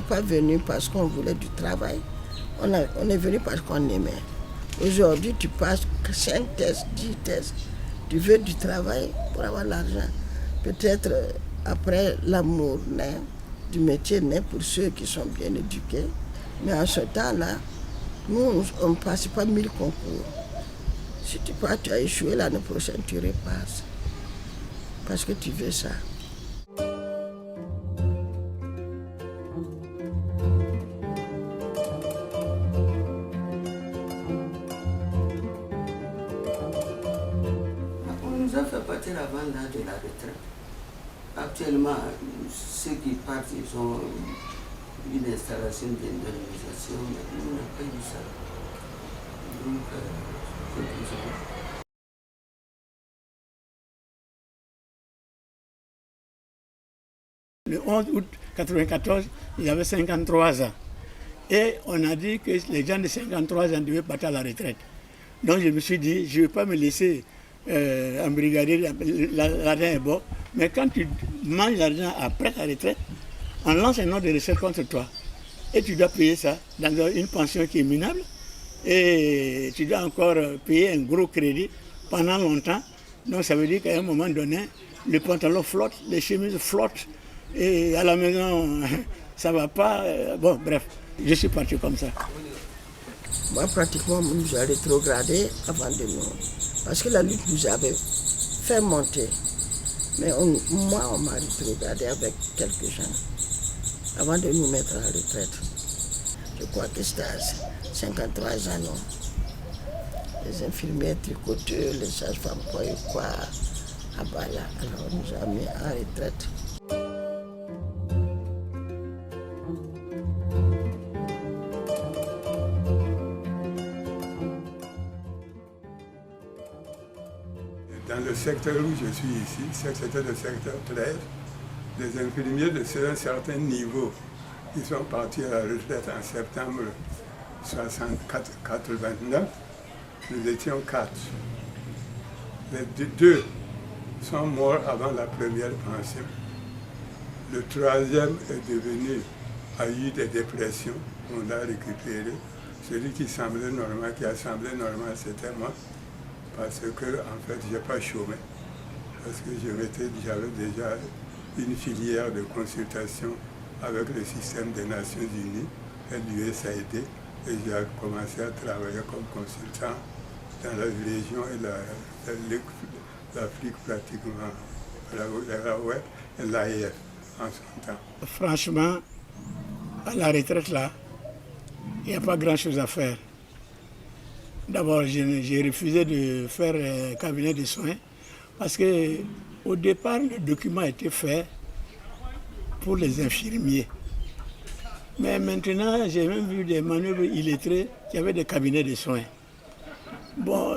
pas venu parce qu'on voulait du travail. On est venu parce qu'on aimait. Aujourd'hui, tu passes 5 tests, 10 tests. Tu veux du travail pour avoir l'argent. Peut-être après l'amour naît, du métier naît pour ceux qui sont bien éduqués. Mais en ce temps-là, nous, on ne passe pas 1000 concours. Si tu pars, tu as échoué, l'année prochaine, tu repasses. Parce que tu veux ça. On nous a fait partir avant l'âge de la retraite. Actuellement, ceux qui partent, ils ont une installation d'indemnisation, mais nous n'avons pas eu ça. Donc, c'est tout ça. Le 11 août 1994, il avait 53 ans. Et on a dit que les gens de 53 ans devaient partir à la retraite. Donc je me suis dit, je ne vais pas me laisser embrigader, l'argent est bon. Mais quand tu manges l'argent après ta retraite, on lance un ordre de recette contre toi. Et tu dois payer ça dans une pension qui est minable. Et tu dois encore payer un gros crédit pendant longtemps. Donc ça veut dire qu'à un moment donné, les pantalons flottent, les chemises flottent. Et à la maison, ça ne va pas. Bon, bref, je suis parti comme ça. Moi, pratiquement, on nous a rétrogradé avant de nous. Parce que la lutte nous avait fait monter. Mais moi, on m'a rétrogradé avec quelques gens avant de nous mettre à la retraite. Je crois que c'était à 53 ans, non. Les infirmières tricoteurs, les sages-femmes, quoi et quoi, à Bala. Alors, on nous a mis en retraite. Dans le secteur où je suis ici, c'était le secteur 13, les infirmiers de un certain niveau, ils sont partis à la retraite en septembre 1989. Nous étions 4. Les 2 sont morts avant la première pension. Le 3e est devenu, a eu des dépressions, on l'a récupéré. Celui qui semblait normal, qui a semblé normal, c'était moi. Parce que, en fait, je n'ai pas chômé. Parce que j'avais déjà une filière de consultation avec le système des Nations Unies et l'USAID. Et j'ai commencé à travailler comme consultant dans la région et l'Afrique pratiquement, et l'AIF en son temps. Franchement, à la retraite là, il n'y a pas grand-chose à faire. D'abord, j'ai refusé de faire un cabinet de soins parce qu'au départ, le document a été fait pour les infirmiers. Mais maintenant, j'ai même vu des manœuvres illettrés qui avaient des cabinets de soins. Bon,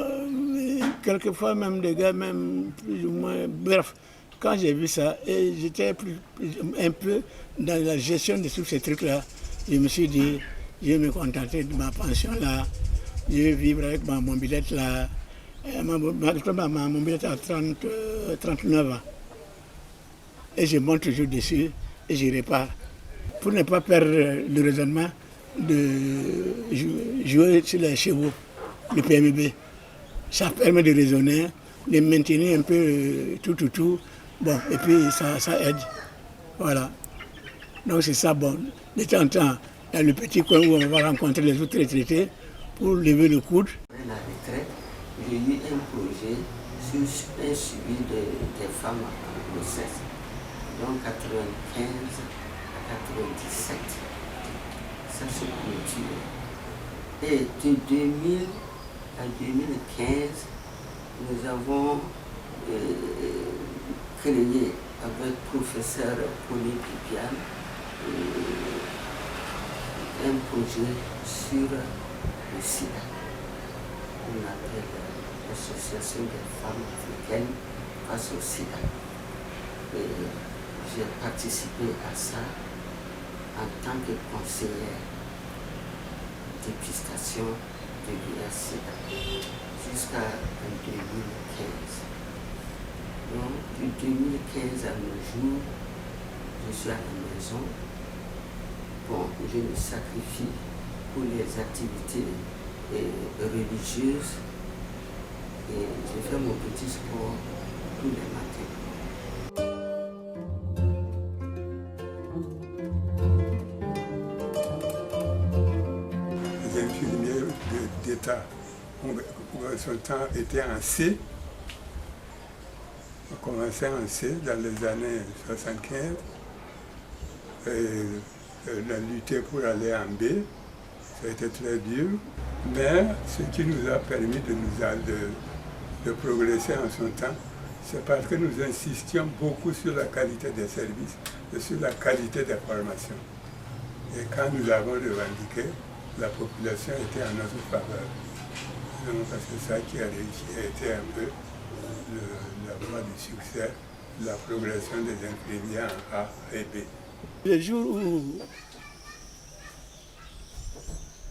quelquefois même des gars, même plus ou moins... Bref, quand j'ai vu ça, et j'étais un peu dans la gestion de tous ces trucs-là, je me suis dit, je vais me contenter de ma pension là. Je vais vivre avec ma mobilette là. Ma mobilette a 39 ans. Et je monte toujours dessus et je repars. Pour ne pas perdre le raisonnement de jouer sur les chevaux, le PMB. Ça permet de raisonner, de maintenir un peu tout. Bon, et puis ça aide. Voilà. Donc c'est ça, bon. De temps en temps, dans le petit coin où on va rencontrer les autres retraités, pour lever le coude. Après la retraite, j'ai eu un projet sur un suivi des femmes en grossesse, donc 95 à 97. Ça se clôture. Et de 2000 à 2015, nous avons créé avec le professeur Pauline Pipian un projet sur le sida. On appelle l'Association des femmes africaines face au sida. J'ai participé à ça en tant que conseillère dépistation de VIH-Sida jusqu'à 2015. Donc, de 2015 à nos jours, je suis à la maison. bon, je me sacrifie pour les activités religieuses et je fais mon petit sport tous les matins. Les infirmiers d'État, son temps était en C. On commençait en C dans les années 75. On a lutté pour aller en B. Ça a été très dur. Mais ce qui nous a permis de progresser en son temps, c'est parce que nous insistions beaucoup sur la qualité des services et sur la qualité des formations. Et quand nous avons revendiqué, la population était en notre faveur. Donc c'est ça qui a été un peu la voie du succès, la progression des infirmiers en A et B. Le jour où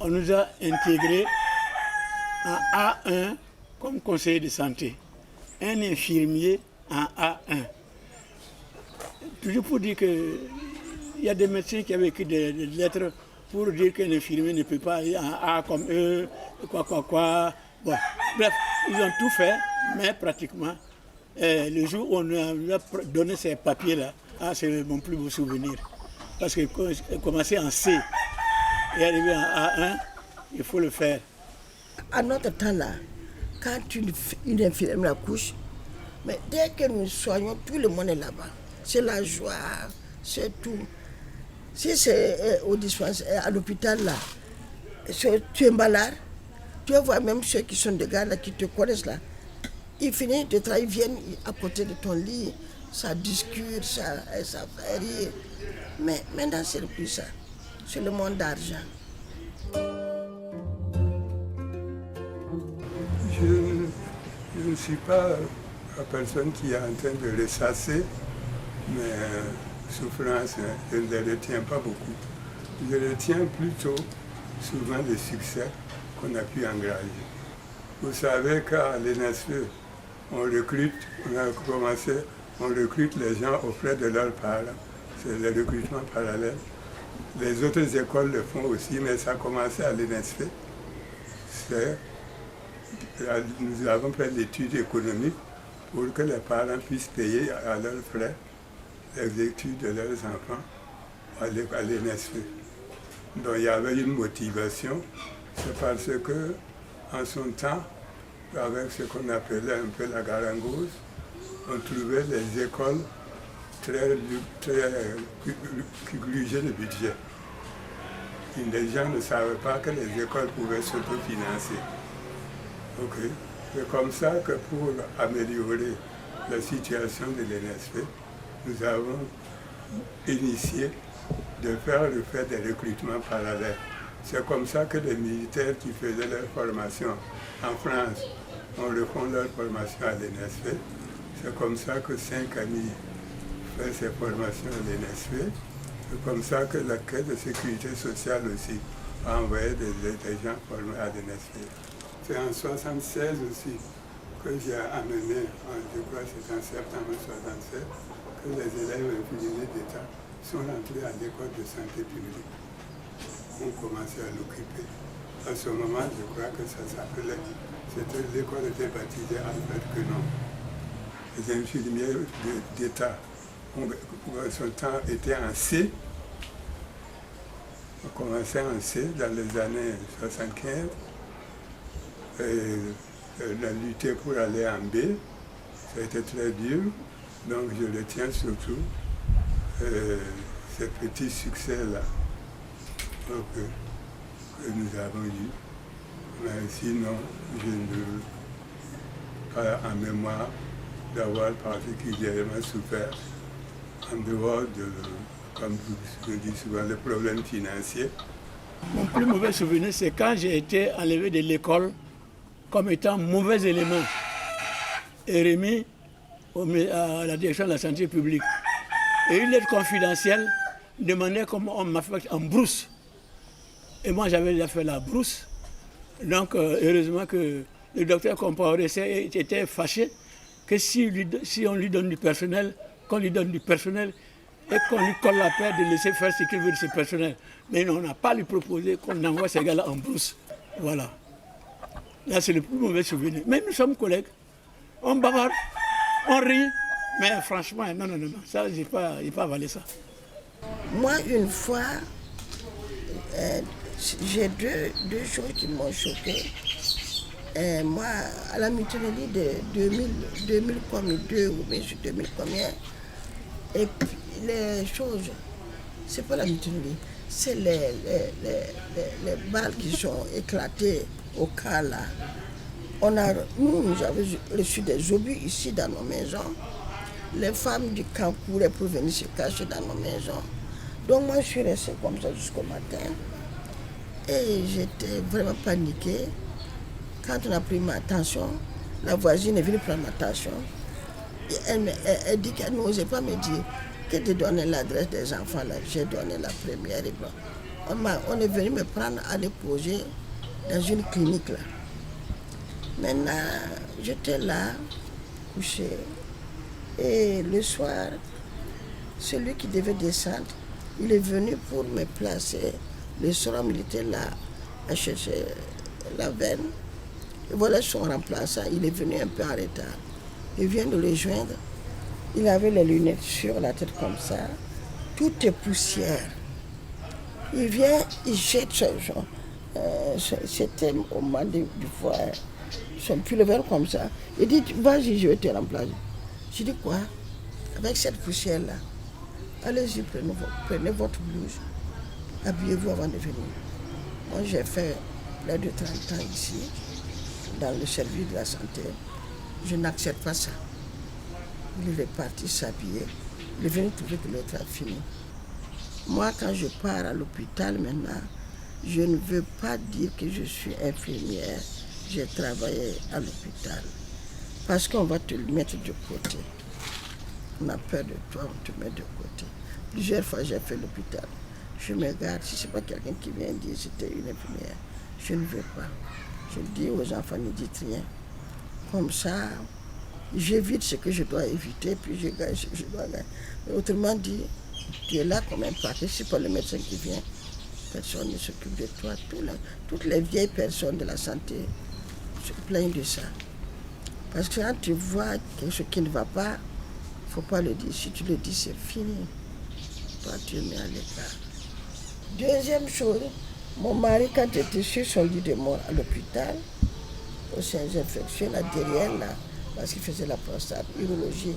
on nous a intégrés en A1 comme conseiller de santé, un infirmier en A1. Toujours pour dire qu'il y a des médecins qui avaient écrit des lettres pour dire qu'un infirmier ne peut pas aller en A comme eux, quoi. Bon, bref, ils ont tout fait, mais pratiquement, le jour où on a donné ces papiers-là, c'est mon plus beau souvenir. Parce que commencer en C et arriver en A1, il faut le faire. À notre temps-là, quand une infirmière accouche, mais dès que nous soignons, tout le monde est là-bas. C'est la joie, c'est tout. Si c'est au dispensaire, à l'hôpital, là, tu es malade, tu vois même ceux qui sont des gars là, qui te connaissent là, ils finissent de travailler, ils viennent à côté de ton lit, ça discute, ça fait rire. Mais maintenant, c'est plus ça. C'est le monde d'argent. Je ne suis pas la personne qui est en train de ressasser mes souffrances. Je ne les retiens pas beaucoup. Je retiens plutôt souvent les succès qu'on a pu engager. Vous savez qu'à l'ENSE, on recrute les gens auprès de leurs parents. C'est le recrutement parallèle. Les autres écoles le font aussi, mais ça a commencé à l'ENSE. Nous avons fait l'étude économique pour que les parents puissent payer à leurs frais les études de leurs enfants à l'ENSE. Donc il y avait une motivation, c'est parce que en son temps, avec ce qu'on appelait un peu la garangose, on trouvait les écoles très qui grugeaient le budget. Et les gens ne savaient pas que les écoles pouvaient s'autofinancer. Okay. C'est comme ça que pour améliorer la situation de l'ENSP, nous avons initié de faire le fait des recrutements parallèles. C'est comme ça que les militaires qui faisaient leur formation en France, on refond leur formation à l'ENSP. C'est comme ça que 5 amis fait ses formations à l'ENSP. C'est comme ça que la Caisse de sécurité sociale aussi a envoyé des gens formés à l'ENSP. C'est en 1976 aussi que j'ai amené, je crois que c'est en septembre 1976, que les élèves infirmiers d'État sont entrés à l'école de santé publique. On commençait à l'occuper. À ce moment, je crois que ça s'appelait, l'école était baptisée Albert Quenon. Les infirmiers d'État, son temps était en C. On commençait en C dans les années 75. On a lutté pour aller en B. Ça a été très dur. Donc je retiens surtout ce petit succès-là que nous avons eu. Mais sinon, je n'ai pas en mémoire d'avoir particulièrement souffert en dehors de, comme je dis souvent, le problème financier. Mon plus mauvais souvenir, c'est quand j'ai été enlevé de l'école comme étant mauvais élément et remis à la direction de la santé publique. Et une lettre confidentielle demandait comment on m'a fait en brousse. Et moi, j'avais déjà fait la brousse. Donc, heureusement que le docteur Compaoré était fâché que si on lui donne du personnel, qu'on lui donne du personnel et qu'on lui colle la paix de laisser faire ce qu'il veut de ses personnels. Mais on n'a pas lui proposé qu'on envoie ces gars-là en brousse. Voilà. Là, c'est le plus mauvais souvenir. Mais nous sommes collègues. On bavarde, on rit. Mais franchement, non, ça, je n'ai pas avalé ça. Moi, une fois, j'ai deux choses qui m'ont choqué. Moi, à la mutinerie de 2002 ou 2000 combien, et puis les choses, c'est pas la mutinerie, c'est les balles qui sont éclatées au cas là. Nous avons reçu des obus ici dans nos maisons. Les femmes du camp couraient pour venir se cacher dans nos maisons. Donc moi, je suis restée comme ça jusqu'au matin. Et j'étais vraiment paniquée. Quand on a pris ma tension, la voisine est venue prendre ma tension. Et elle dit qu'elle n'osait pas me dire que de donner l'adresse des enfants. Là. J'ai donné la première. Et on est venu me prendre à déposer dans une clinique. Là. Maintenant, j'étais là, couchée. Et le soir, celui qui devait descendre, il est venu pour me placer. Le soir, il était là à chercher la veine. Et voilà son remplaçant, il est venu un peu en retard. Il vient de le joindre. Il avait les lunettes sur la tête comme ça. Tout est poussière. Il vient, il jette c'était au moment du foie, son pullover comme ça. Il dit, vas-y, je vais te remplacer. Je dis quoi? Avec cette poussière-là, allez-y, prenez votre blouse, habillez-vous avant de venir. Moi, j'ai fait plus de 30 ans ici, dans le service de la santé. Je n'accepte pas ça. Il est parti s'habiller. Il est venu trouver que l'autre a fini. Moi, quand je pars à l'hôpital maintenant, je ne veux pas dire que je suis infirmière. J'ai travaillé à l'hôpital. Parce qu'on va te mettre de côté. On a peur de toi, on te met de côté. Plusieurs fois, j'ai fait l'hôpital. Je me garde. Si ce n'est pas quelqu'un qui vient dire que c'était une infirmière, je ne veux pas. Je dis aux enfants, ne dites rien. Comme ça, j'évite ce que je dois éviter, puis je gagne ce que je dois gagner. Autrement dit, tu es là comme un paquet, c'est pas le médecin qui vient. Personne ne s'occupe de toi. Toutes les vieilles personnes de la santé se plaignent de ça. Parce que quand tu vois quelque chose qui ne va pas, il ne faut pas le dire. Si tu le dis, c'est fini. Toi, tu es mis à l'écart. Deuxième chose, mon mari, quand il était sur son lit de mort à l'hôpital, aux soins infectieux, là derrière, là, parce qu'il faisait la prostate, urologie.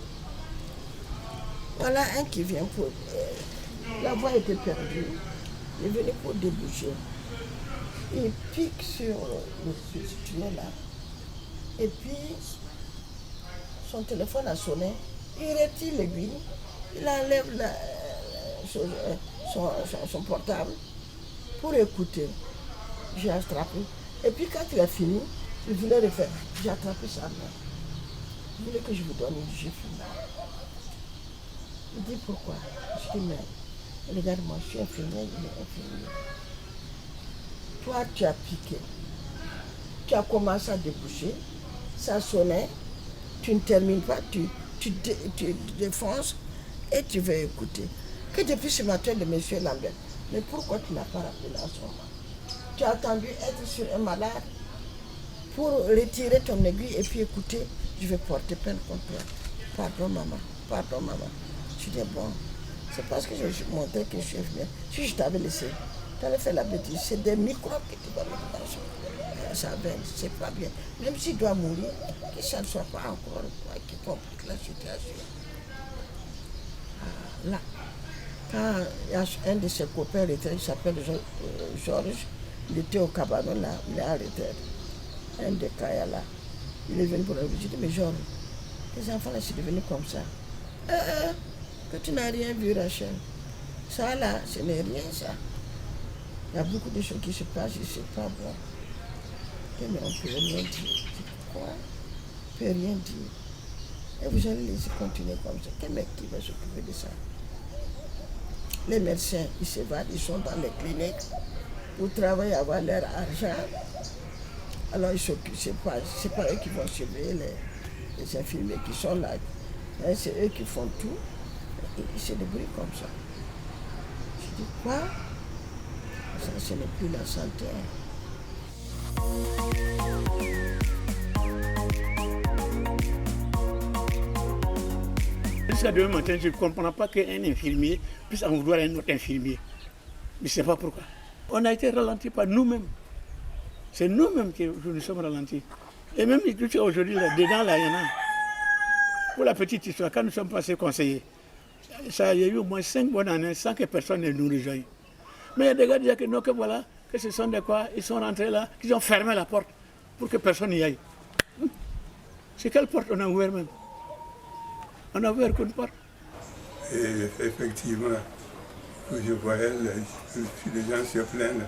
Voilà un qui vient pour... la voie était perdue. Il est venu pour déboucher. Il pique sur le tunnel là. Et puis, son téléphone a sonné. Il retire l'aiguille. Il enlève son portable pour écouter. J'ai attrapé. Et puis quand il a fini, il voulait le faire. J'ai attrapé sa main. Il voulait que je vous donne une gifle. Il dit pourquoi? Je dis mais regarde-moi, je suis infirmière, il est infirmier. Toi, tu as piqué. Tu as commencé à déboucher. Ça sonnait. Tu ne termines pas. Tu défonces et tu veux écouter. Que depuis ce matin de M. Lambert, mais pourquoi tu n'as pas rappelé à ce moment? Tu as attendu être sur un malade pour retirer ton aiguille et puis écouter, je vais porter plainte contre toi. Pardon maman, pardon maman. Je dis bon, c'est parce que je montrais que je suis infirmière. Si je t'avais laissé, tu allais faire la bêtise. C'est des microbes que tu vas mettre dans sa veine, c'est pas bien. Même s'il doit mourir, que ça ne soit pas encore quoi qui complique la situation. Là, quand il y a un de ses copains retraités, il s'appelle Georges, il était au cabanon là, il est en retraite. Un de Kaya là, il est venu pour la visite, mais Georges, les enfants là, c'est devenu comme ça. Que tu n'as rien vu, Rachel. Ça là, ce n'est rien ça. Il y a beaucoup de choses qui se passent, c'est pas bon. Mais on ne peut rien dire. Quoi? On ne peut rien dire. Et vous allez laisser continuer comme ça. Quel mec qui va s'occuper de ça? Les médecins, ils s'évadent, ils sont dans les cliniques pour travailler, avoir leur argent. Alors, c'est pas eux qui vont surveiller les infirmiers qui sont là. C'est eux qui font tout. Et il se débrouille comme ça. Je dis quoi? Ça, ce n'est plus la santé. Jusqu'à demain matin, je ne comprends pas qu'un infirmier puisse en vouloir un autre infirmier. Je ne sais pas pourquoi. On a été ralenti par nous-mêmes. C'est nous-mêmes qui nous sommes ralentis. Et même aujourd'hui, dedans, là, il y en a. Pour la petite histoire, quand nous sommes passés conseillers, il y a eu au moins 5 bonnes années sans que personne ne nous rejoigne. Mais il y a des gars qui disent que non, que voilà, que ce sont des quoi, ils sont rentrés là, qu'ils ont fermé la porte pour que personne n'y aille. C'est quelle porte on a ouvert même? On a ouvert qu'une porte. Et effectivement, je voyais les gens se plaindre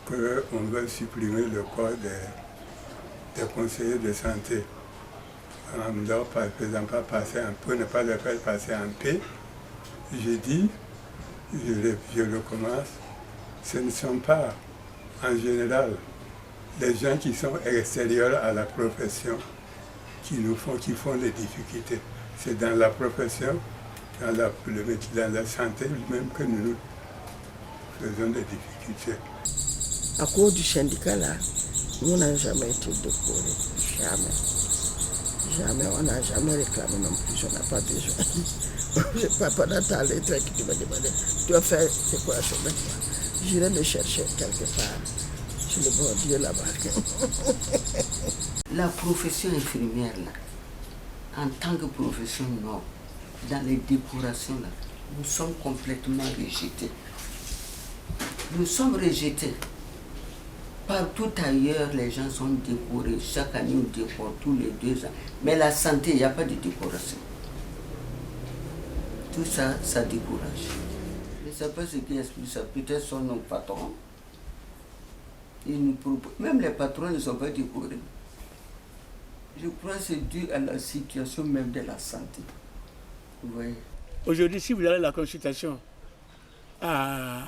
qu'on veut supprimer le corps des conseillers de santé. En ne leur faisant pas passer un peu, ne pas les faire passer en paix. J'ai dit, je recommence, ce ne sont pas en général les gens qui sont extérieurs à la profession qui font les difficultés. C'est dans la profession, dans la santé même que nous faisons des difficultés. À cause du syndicat là, nous n'avons jamais été décorés. Jamais. Jamais, on n'a jamais réclamé non plus, on n'a pas besoin. C'est pas pendant ta lettre que tu m'as demandé, tu vas faire décoration maintenant. J'irai le chercher quelque part. C'est le bon Dieu là-bas. La profession infirmière, là, en tant que profession noble, dans les décorations, là, nous sommes complètement rejetés. Nous sommes rejetés. Partout ailleurs, les gens sont décorés. Chaque année, on décore tous les 2 ans. Mais la santé, il n'y a pas de décoration. Tout ça, ça décourage. Je ne sais pas ce qui explique ça. Peut-être sont nos patrons. Même les patrons ne sont pas décorés. Je crois que c'est dû à la situation même de la santé. Vous voyez. Aujourd'hui, si vous allez à la consultation à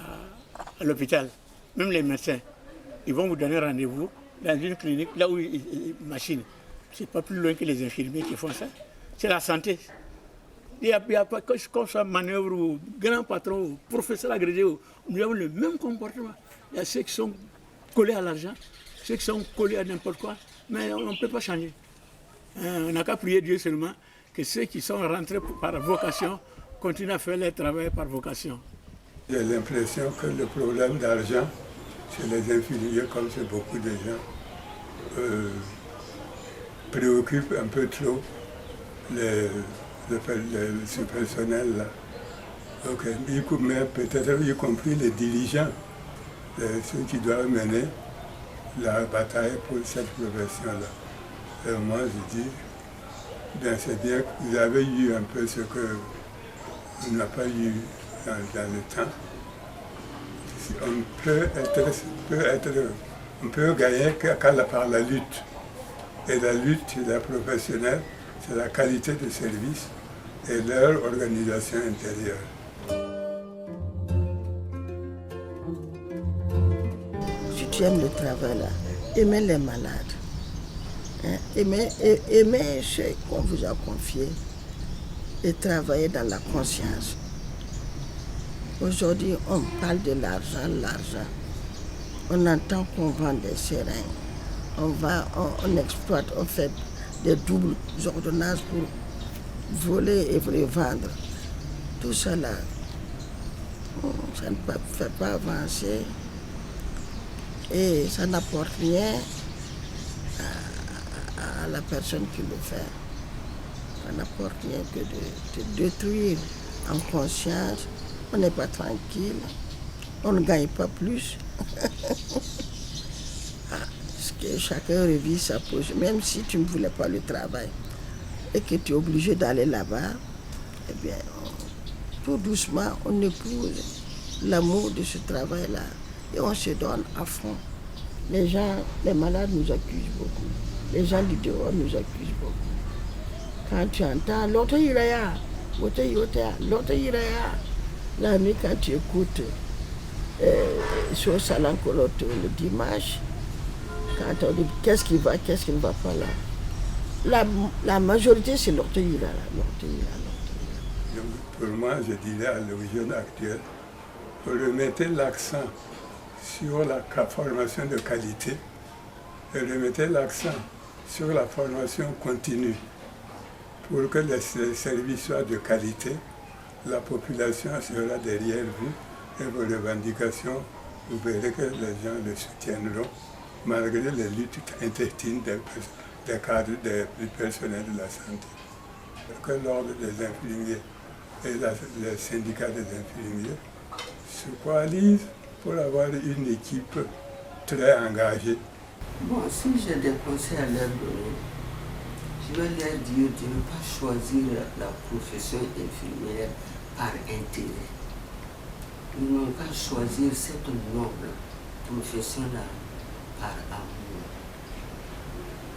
l'hôpital, même les médecins, ils vont vous donner rendez-vous dans une clinique, là où machine. C'est pas plus loin que les infirmiers qui font ça. C'est la santé. Il n'y a pas comme ça, manœuvre ou grand patron ou professeur agrégé. Nous avons le même comportement. Il y a ceux qui sont collés à l'argent, ceux qui sont collés à n'importe quoi, mais on ne peut pas changer. On n'a qu'à prier Dieu seulement que ceux qui sont rentrés par vocation continuent à faire leur travail par vocation. J'ai l'impression que le problème d'argent chez les infirmiers, comme chez beaucoup de gens, préoccupe un peu trop ce personnel-là. Donc, peut-être y compris les dirigeants, ceux qui doivent mener la bataille pour cette profession-là. Et moi, je dis, bien, c'est bien que vous avez eu un peu ce que vous n'avez pas eu dans le temps. On peut gagner par la lutte. Et la lutte, c'est la professionnelle, c'est la qualité de service et leur organisation intérieure. Si tu aimes le travail là, aimez les malades. Hein? Aimez ceux qu'on vous a confiés et travaillez dans la conscience. Aujourd'hui, on parle de l'argent. On entend qu'on vend des seringues. On exploite, on fait des doubles ordonnances pour voler et revendre. Tout ça là, ça ne fait pas avancer et ça n'apporte rien à la personne qui le fait. Ça n'apporte rien que de détruire en conscience. On n'est pas tranquille, on ne gagne pas plus. Parce que chacun revit sa position. Même si tu ne voulais pas le travail et que tu es obligé d'aller là-bas, eh bien, tout doucement, on épouse l'amour de ce travail-là et on se donne à fond. Les gens, les malades nous accusent beaucoup. Les gens du dehors nous accusent beaucoup. Quand tu entends l'autre iraya, l'autre iraya, la nuit quand tu écoutes sur Salam Koloto le dimanche, quand on dit qu'est-ce qui va, qu'est-ce qui ne va pas là, la majorité c'est l'orteil là, l'orteil là. Donc, pour moi, je dirais à l'origine actuelle, remettez l'accent sur la formation de qualité et remettez l'accent sur la formation continue pour que les services soient de qualité. La population sera derrière vous et vos revendications, vous verrez que les gens le soutiendront malgré les luttes intestines des cadres, du personnel de la santé. Que l'ordre des infirmiers et les syndicats des infirmiers se coalisent pour avoir une équipe très engagée. Bon, si j'ai des conseils à leur donner, je vais leur dire de ne pas choisir la profession infirmière par intérêt. Ils n'ont qu'à choisir cette noble profession-là par amour.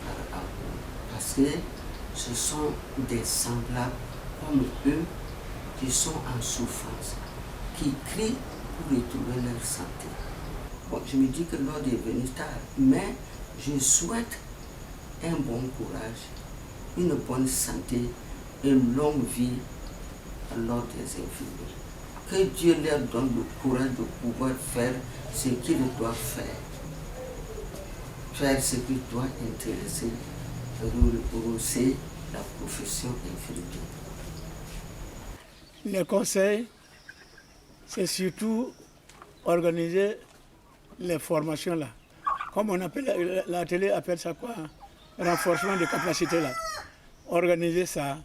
Par amour. Parce que ce sont des semblables comme eux qui sont en souffrance, qui crient pour retrouver leur santé. Bon, je me dis que l'ordre est venu tard, mais je souhaite un bon courage, une bonne santé, une longue vie à l'ordre des infirmiers. Que Dieu leur donne le courage de pouvoir faire ce qu'ils doivent faire ce qui doit intéresser, rehausser la profession infirmière. Les conseils, c'est surtout organiser les formations là. Comme on appelle, la télé appelle ça quoi? Renforcement des capacités là. Organiser ça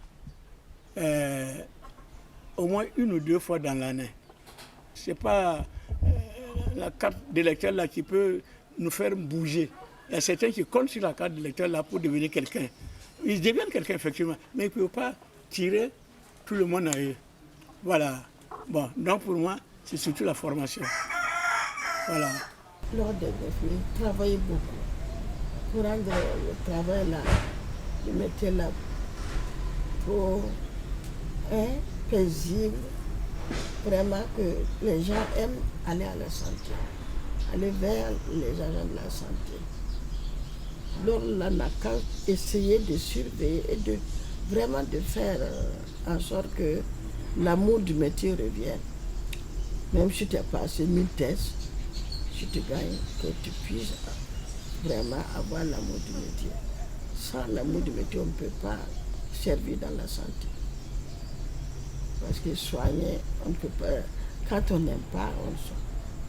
au moins 1 ou 2 fois dans l'année. C'est pas la carte d'électeur là qui peut nous faire bouger. Il y a certains qui comptent sur la carte d'électeur là pour devenir quelqu'un. Ils deviennent quelqu'un effectivement, mais ils ne peuvent pas tirer tout le monde à eux. Voilà. Bon, donc pour moi, c'est surtout la formation. Voilà. Lors des défis, travailler beaucoup pour rendre le travail là, le métier là, pour paisible, vraiment que les gens aiment aller à la santé, aller vers les agents de la santé. Donc là, on n'a qu'à essayer de surveiller et de vraiment de faire en sorte que l'amour du métier revienne. Même si tu as passé 1000 tests, si tu gagnes, que tu puisses vraiment avoir l'amour du métier. Sans l'amour du métier, on ne peut pas servir dans la santé. Parce que soigner, on ne peut pas. Quand on n'aime pas,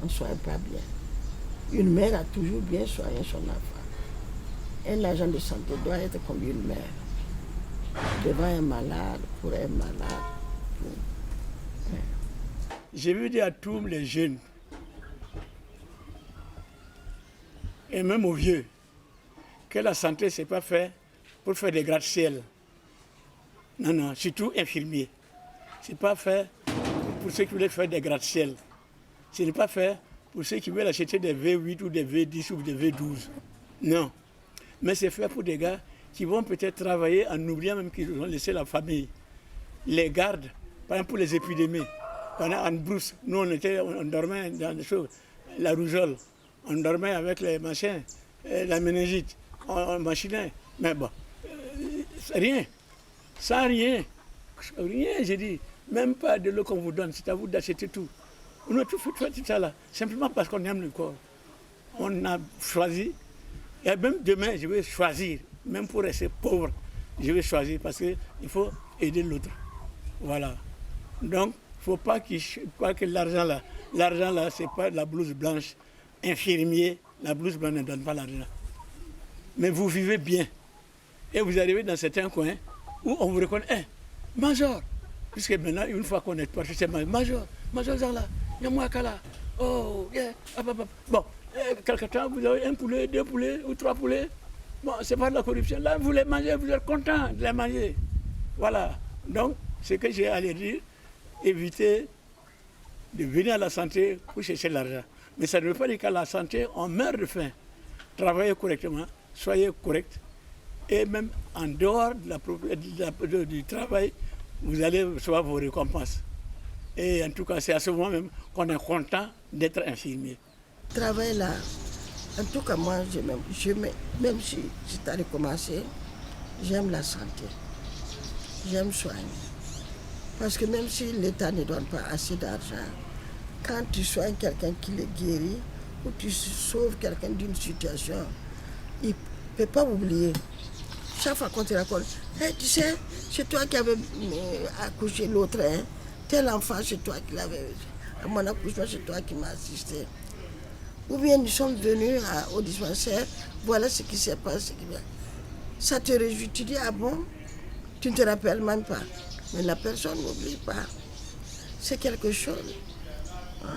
on ne soigne pas bien. Une mère a toujours bien soigné son enfant. Un agent de santé doit être comme une mère. Devant un malade, pour un malade. Je veux dire à tous les jeunes, et même aux vieux, que la santé, ce n'est pas fait pour faire des gratte-ciel. Non, non, surtout infirmiers. Ce n'est pas fait pour ceux qui veulent faire des gratte-ciel. Ce n'est pas fait pour ceux qui veulent acheter des V8 ou des V10 ou des V12. Non. Mais c'est fait pour des gars qui vont peut-être travailler en oubliant même qu'ils ont laissé la famille. Les gardes, par exemple pour les épidémies. Pendant en brousse, nous on dormait dans des choses, la rougeole, on dormait avec les machins, la méningite, on machinait. Mais bon, rien, sans rien, j'ai dit, même pas de l'eau qu'on vous donne, c'est à vous d'acheter tout. On a tout fait ça là, simplement parce qu'on aime le corps. On a choisi, et même demain je vais choisir, même pour rester pauvre, je vais choisir parce qu'il faut aider l'autre. Voilà. Donc, il ne faut pas que l'argent là, ce n'est pas la blouse blanche. Infirmier, la blouse blanche ne donne pas l'argent. Mais vous vivez bien. Et vous arrivez dans certains coins où on vous reconnaît, hey, Major. Puisque maintenant, une fois qu'on est parti, c'est Major Zala, Yamouakala. Oh, yeah. Bon, quelque temps, vous avez 1 poulet, 2 poulets ou 3 poulets. Bon, c'est pas de la corruption. Là, vous les mangez, vous êtes content de les manger. Voilà. Donc, ce que j'ai à dire, éviter de venir à la santé pour chercher l'argent. Mais ça ne veut pas dire qu'à la santé, on meurt de faim. Travaillez correctement, soyez correct. Et même en dehors du travail, vous allez recevoir vos récompenses. Et en tout cas, c'est à ce moment même qu'on est content d'être infirmier. Travail là, en tout cas moi, même si c'est à recommencer, j'aime la santé. J'aime soigner. Parce que même si l'État ne donne pas assez d'argent, quand tu soignes quelqu'un qui le guérit, ou tu sauves quelqu'un d'une situation, il ne peut pas oublier. Chaque fois qu'on te raconte, hey, tu sais, c'est toi qui avais accouché l'autre, hein? Tel enfant, c'est toi qui l'avais. À mon accouchement, c'est toi qui m'as assisté. Ou bien nous sommes venus au dispensaire, voilà ce qui s'est passé. Ça te réjouit, tu dis, ah bon, tu ne te rappelles même pas. Mais la personne n'oublie pas. C'est quelque chose. Hein?